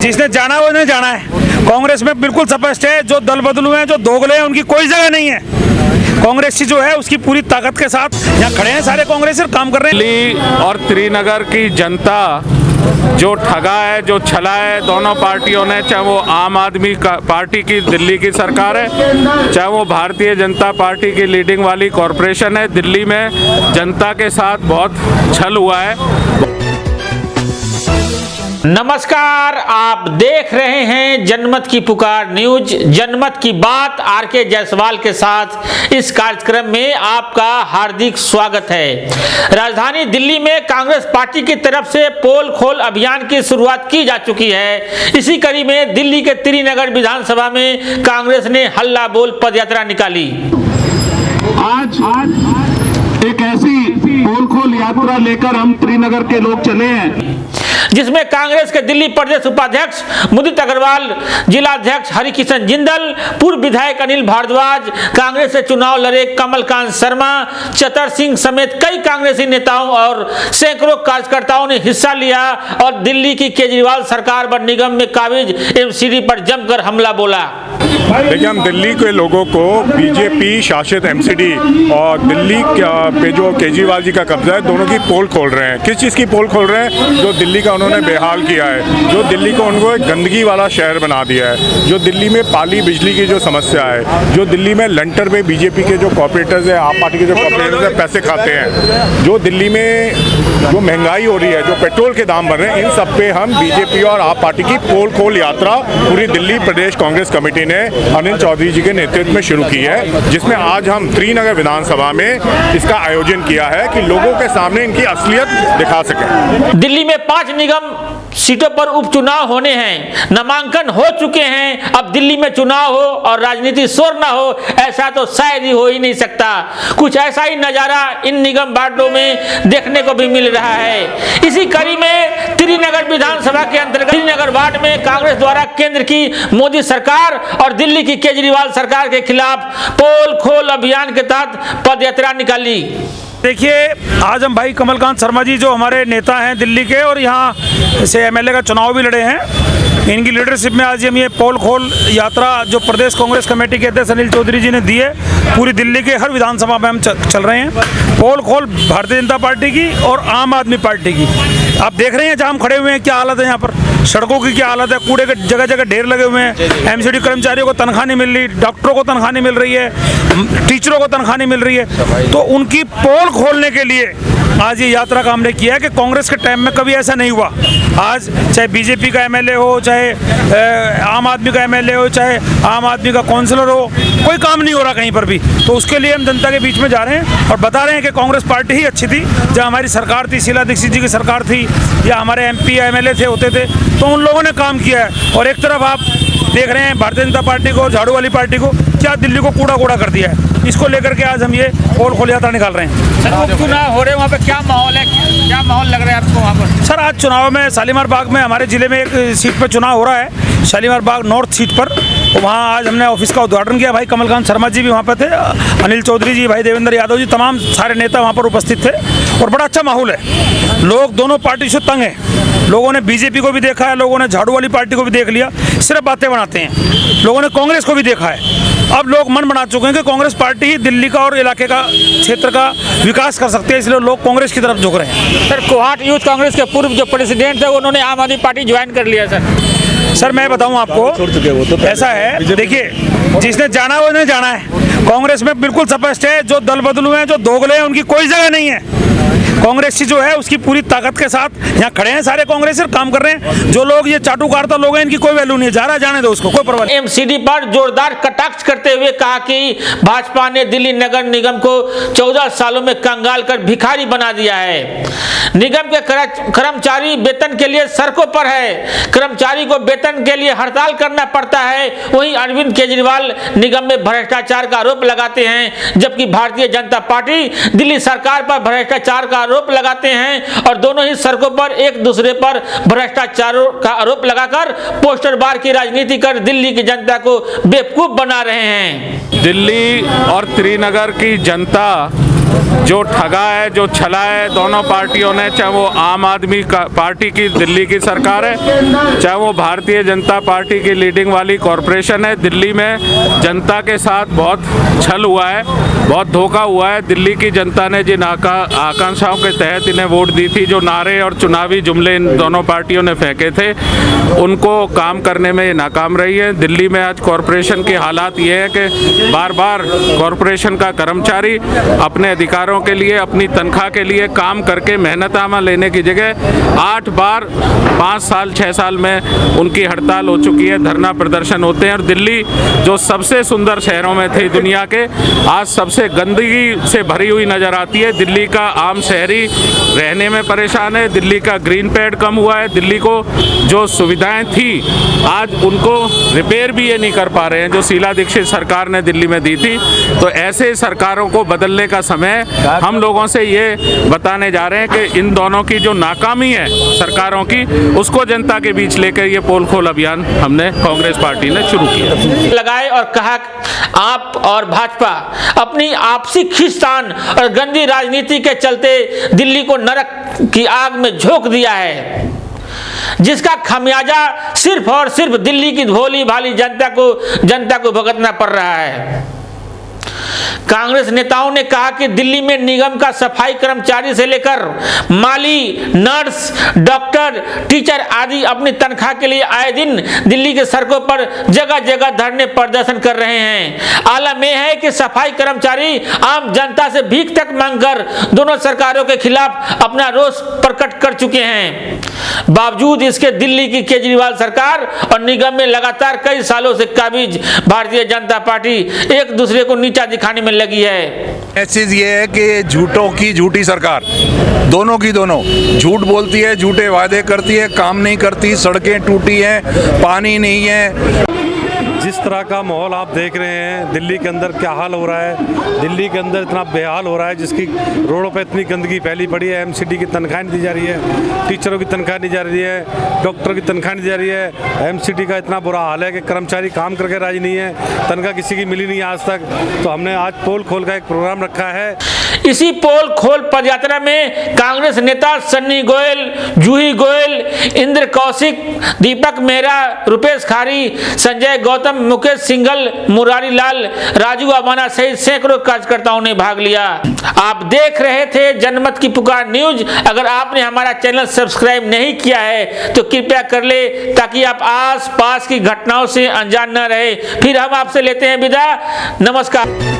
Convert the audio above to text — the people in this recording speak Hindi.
जिसने जाना है वो नहीं जाना है। कांग्रेस में बिल्कुल स्पष्ट है, जो दल बदलू हैं, जो दोगले हैं, उनकी कोई जगह नहीं है। कांग्रेस जो है उसकी पूरी ताकत के साथ यहाँ खड़े हैं, सारे कांग्रेसी काम कर रहे हैं। दिल्ली और श्रीनगर की जनता जो ठगा है, जो छला है दोनों पार्टियों ने, चाहे वो आम आदमी पार्टी की दिल्ली की सरकार है, चाहे वो भारतीय जनता पार्टी की लीडिंग वाली कॉरपोरेशन है, दिल्ली में जनता के साथ बहुत छल हुआ है। नमस्कार, आप देख रहे हैं जनमत की पुकार न्यूज। जनमत की बात आर.के. जायसवाल के साथ इस कार्यक्रम में आपका हार्दिक स्वागत है। राजधानी दिल्ली में कांग्रेस पार्टी की तरफ से पोल खोल अभियान की शुरुआत की जा चुकी है। इसी कड़ी में दिल्ली के त्रिनगर विधानसभा में कांग्रेस ने हल्ला बोल पदयात्रा निकाली। आज एक ऐसी पोल खोल यात्रा लेकर हम त्रिनगर के लोग चले हैं, जिसमें कांग्रेस के दिल्ली प्रदेश उपाध्यक्ष मुदित अग्रवाल, जिलाध्यक्ष हरिकिशन जिंदल, पूर्व विधायक अनिल भारद्वाज, कांग्रेस से चुनाव लड़े कमलकांत शर्मा, चतर सिंह समेत कई कांग्रेसी नेताओं और सैकड़ों कार्यकर्ताओं ने हिस्सा लिया और दिल्ली की केजरीवाल सरकार व निगम में काबिज एमसीडी पर जमकर हमला बोला। देखिए, हम दिल्ली के लोगों को बीजेपी शासित एमसीडी और दिल्ली पे जो केजरीवाल जी का कब्जा है, दोनों की पोल खोल रहे हैं। किस चीज़ की पोल खोल रहे हैं? जो दिल्ली का उन्होंने बेहाल किया है, जो दिल्ली को उनको एक गंदगी वाला शहर बना दिया है, जो दिल्ली में पाली बिजली की जो समस्या है, जो दिल्ली में लंटर में बीजेपी के जो कॉर्पोरेटर्स है, आप पार्टी के जो कॉर्पोरेटर्स है, पैसे खाते हैं, जो दिल्ली में जो महंगाई हो रही है, जो पेट्रोल के दाम बढ़ रहे हैं, इन सब पे हम बीजेपी और आप पार्टी की पोल खोल यात्रा पूरी दिल्ली प्रदेश कांग्रेस कमेटी ने अनिल चौधरी जी के नेतृत्व में शुरू की है, जिसमें आज हम त्रिनगर विधानसभा में इसका आयोजन किया है कि लोगों के सामने इनकी असलियत दिखा सकें। दिल्ली में 5 निगम सीटों पर उपचुनाव होने हैं, नामांकन हो चुके हैं। अब दिल्ली में चुनाव हो और राजनीति शोर ना हो, ऐसा तो शायद ही हो ही नहीं सकता। कुछ ऐसा ही नजारा इन निगम वार्डों में देखने को भी मिल रहा है। इसी कड़ी में त्रिनगर विधानसभा के अंतर्गत त्रिनगर वार्ड में कांग्रेस द्वारा केंद्र की मोदी सरकार और दिल्ली की केजरीवाल सरकार के खिलाफ पोल खोल अभियान के तहत पदयात्रा निकाली। देखिए, आज हम भाई कमलकांत शर्मा जी जो हमारे नेता हैं दिल्ली के और यहाँ से एमएलए का चुनाव भी लड़े हैं, इनकी लीडरशिप में आज हम ये पोल खोल यात्रा जो प्रदेश कांग्रेस कमेटी के अध्यक्ष अनिल चौधरी जी ने दी है, पूरी दिल्ली के हर विधानसभा में हम चल रहे हैं। पोल खोल भारतीय जनता पार्टी की और आम आदमी पार्टी की। आप देख रहे हैं जहाँ हम खड़े हुए हैं क्या हालत है, यहाँ पर सड़कों की क्या हालत है, कूड़े के जगह जगह ढेर लगे हुए हैं, एमसीडी कर्मचारियों को तनख्वाह नहीं मिल रही, डॉक्टरों को तनख्वाह नहीं मिल रही है, टीचरों को तनख्वाह नहीं मिल रही है। तो उनकी पोल खोलने के लिए आज ये यात्रा का हमने किया है कि कांग्रेस के टाइम में कभी ऐसा नहीं हुआ। आज चाहे बीजेपी का एमएलए हो, चाहे आम आदमी का एमएलए हो, चाहे आम आदमी का काउंसलर हो, कोई काम नहीं हो रहा कहीं पर भी। तो उसके लिए हम जनता के बीच में जा रहे हैं और बता रहे हैं कि कांग्रेस पार्टी ही अच्छी थी। जब हमारी सरकार थी, शीला दीक्षित जी की सरकार थी, या हमारे एमपी एमएलए थे होते थे, तो उन लोगों ने काम किया है। और एक तरफ आप देख रहे हैं भारतीय जनता पार्टी को, झाड़ू वाली पार्टी को, क्या दिल्ली को कूड़ा कूड़ा कर दिया है। इसको लेकर के आज हम ये पोल खोल यात्रा निकाल रहे हैं। सर, उपचुनाव हो रहे हैं, वहाँ पे क्या माहौल है, क्या माहौल लग रहा है आपको वहाँ पर? सर, आज चुनाव में शालीमार बाग में हमारे जिले में एक सीट पर चुनाव हो रहा है, शालीमार बाग नॉर्थ सीट पर। तो वहाँ आज हमने ऑफिस का उद्घाटन किया। भाई कमलकांत शर्मा जी भी वहाँ पर थे, अनिल चौधरी जी, भाई देवेंद्र यादव जी, तमाम सारे नेता वहाँ पर उपस्थित थे और बड़ा अच्छा माहौल है। लोग दोनों पार्टी से तंग हैं। लोगों ने बीजेपी को भी देखा है, लोगों ने झाड़ू वाली पार्टी को भी देख लिया, सिर्फ बातें बनाते हैं। लोगों ने कांग्रेस को भी देखा है। अब लोग मन बना चुके हैं कि कांग्रेस पार्टी ही दिल्ली का और इलाके का, क्षेत्र का विकास कर सकते हैं, इसलिए लोग कांग्रेस की तरफ झुक रहे हैं। सर, कोहाट यूथ कांग्रेस के पूर्व जो प्रेसिडेंट थे, उन्होंने आम आदमी पार्टी ज्वाइन कर लिया। सर मैं बताऊं आपको, ऐसा है, देखिए, जिसने जाना है वो नहीं जाना है। कांग्रेस में बिल्कुल स्पष्ट है, जो दल बदलू हैं, जो दोगले हैं, उनकी कोई जगह नहीं है। कांग्रेस जो है उसकी पूरी ताकत के साथ यहाँ खड़े हैं, सारे कांग्रेसी काम कर रहे हैं। जो लोग ये चाटुकारता लोग हैं, इनकी कोई वैल्यू नहीं है, जा रहा जाने दो उसको, कोई परवाह नहीं। एमसीडी पर जोरदार कटाक्ष करते हुए कहा कि भाजपा ने दिल्ली नगर निगम को 14 सालों में कंगाल कर भिखारी बना दिया है। निगम के कर्मचारी वेतन के लिए सड़कों पर है, कर्मचारी को वेतन के लिए हड़ताल करना पड़ता है। वहीं अरविंद केजरीवाल निगम में भ्रष्टाचार का आरोप लगाते हैं, जबकि भारतीय जनता पार्टी दिल्ली सरकार पर भ्रष्टाचार का आरोप लगाते हैं और दोनों ही सड़कों पर एक दूसरे पर भ्रष्टाचार का आरोप लगाकर पोस्टरबार की राजनीति कर दिल्ली की जनता को बेवकूफ बना रहे हैं। दिल्ली और श्रीनगर की जनता जो ठगा है, जो छला है दोनों पार्टियों ने, चाहे वो आम आदमी पार्टी की दिल्ली की सरकार है, चाहे वो भारतीय जनता पार्टी की लीडिंग वाली कॉरपोरेशन है। दिल्ली में जनता के साथ बहुत छल हुआ है, बहुत धोखा हुआ है। दिल्ली की जनता ने जिन आकांक्षाओं के तहत इन्हें वोट दी थी, जो नारे और चुनावी जुमले इन दोनों पार्टियों ने फेंके थे, उनको काम करने में ये नाकाम रही है। दिल्ली में आज कॉरपोरेशन की हालात ये है कि बार बार कॉरपोरेशन का कर्मचारी अपने अधिकारों के लिए, अपनी तनख्वाह के लिए काम करके मेहनतनामा लेने की जगह 8 बार 5 साल 6 साल में उनकी हड़ताल हो चुकी है, धरना प्रदर्शन होते हैं। और दिल्ली जो सबसे सुंदर शहरों में थी दुनिया के, आज सबसे गंदगी से भरी हुई नज़र आती है। दिल्ली का आम शहरी रहने में परेशान है, दिल्ली का ग्रीन पैड कम हुआ है, दिल्ली को जो सुविधाएं थी आज उनको रिपेयर भी ये नहीं कर पा रहे हैं जो शीला दीक्षित सरकार ने दिल्ली में दी थी। तो ऐसे सरकारों को बदलने का समय हम लोगों से ये बताने जा रहे हैं कि इन दोनों की जो नाकामी है सरकारों की, उसको जनता के बीच लेकर ये पोल खोल अभियान हमने कांग्रेस पार्टी ने शुरू किया। लगाए और कहा आप और भाजपा अपनी आपसी खींचतान और गंदी राजनीति के चलते दिल्ली को नरक की आग में झोंक दिया है, जिसका खमियाजा सिर्फ और सिर्फ दिल्ली की भोली भाली जनता को भुगतना पड़ रहा है। कांग्रेस नेताओं ने कहा कि दिल्ली में निगम का सफाई कर्मचारी से लेकर माली, नर्स, डॉक्टर, टीचर आदि अपनी तनख्वाह के लिए आए दिन दिल्ली के सड़कों पर जगह जगह धरने प्रदर्शन कर रहे हैं। आलम यह है कि सफाई कर्मचारी आम जनता से भीख तक मांगकर दोनों सरकारों के खिलाफ अपना रोष प्रकट कर चुके हैं। बावजूद इसके दिल्ली की केजरीवाल सरकार और निगम में लगातार कई सालों से काबिज भारतीय जनता पार्टी एक दूसरे को नीचा दिखाने में लगी है। चीज ये है कि झूठों की झूठी सरकार, दोनों की दोनों झूठ बोलती है, झूठे वादे करती है, काम नहीं करती, सड़कें टूटी हैं, पानी नहीं है। जिस तरह का माहौल आप देख रहे हैं दिल्ली के अंदर क्या हाल हो रहा है, दिल्ली के अंदर इतना बेहाल हो रहा है, जिसकी रोडों पे इतनी गंदगी फैली पड़ी है। एमसीडी की तनख्वाह नहीं दी जा रही है, टीचरों की तनख्वाह नहीं जा रही है, डॉक्टरों की तनख्वाह नहीं दी जा रही है। एमसीडी का इतना बुरा हाल है कि कर्मचारी काम करके राजी नहीं है, तनख्वाह किसी की मिली नहीं आज तक। तो हमने आज पोल खोल का एक प्रोग्राम रखा है। इसी पोल खोल पदयात्रा में कांग्रेस नेता सन्नी गोयल, जूही गोयल, इंद्र कौशिक, दीपक मेहरा, रुपेश खारी, संजय गौतम, मुकेश सिंघल, मुरारी लाल, राजू अबाना सहित सैकड़ों कार्यकर्ताओं ने भाग लिया। आप देख रहे थे जनमत की पुकार न्यूज। अगर आपने हमारा चैनल सब्सक्राइब नहीं किया है तो कृपया कर ले, ताकि आप आस पास की घटनाओं से अनजान न रहे। फिर हम आपसे लेते हैं विदा। नमस्कार।